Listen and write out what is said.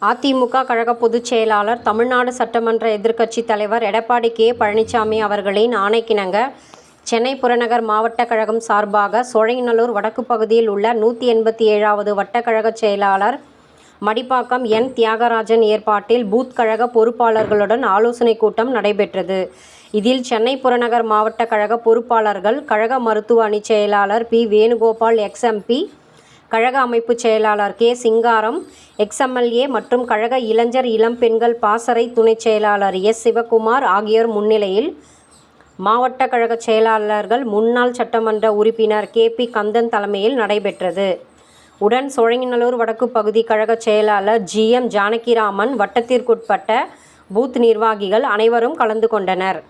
அதிமுக கழக பொதுச் செயலாளர், தமிழ்நாடு சட்டமன்ற எதிர்க்கட்சித் தலைவர் எடப்பாடி கே. பழனிசாமி அவர்களின் ஆணைக்கிணங்க, சென்னை புறநகர் மாவட்ட கழகம் சார்பாக சோழிங்கநல்லூர் வடக்கு பகுதியில் உள்ள 187வது வட்டக்கழக செயலாளர் மடிப்பாக்கம் என். தியாகராஜன் ஏற்பாட்டில் பூத் கழக பொறுப்பாளர்களுடன் ஆலோசனைக் கூட்டம் நடைபெற்றது. இதில் சென்னை புறநகர் மாவட்ட கழக பொறுப்பாளர்கள், கழக மருத்துவ அணி செயலாளர் பி. வேணுகோபால், எக்ஸ்.எம்.பி., கழக அமைப்பு செயலாளர் கே. சிங்காரம், எக்ஸ்.எம்.எல்.ஏ. மற்றும் கழக இளைஞர் இளம் பெண்கள் பாசறை துணைச் செயலாளர் எஸ். சிவக்குமார் ஆகியோர் முன்னிலையில் மாவட்ட கழக செயலாளர்கள், முன்னாள் சட்டமன்ற உறுப்பினர் கே. பி. கந்தன் தலைமையில் நடைபெற்றது. உடன் சோழிங்கநல்லூர் வடக்கு பகுதி கழக செயலாளர் ஜி. எம். ஜானகிராமன், வட்டத்திற்குட்பட்ட பூத் நிர்வாகிகள் அனைவரும் கலந்து கொண்டனர்.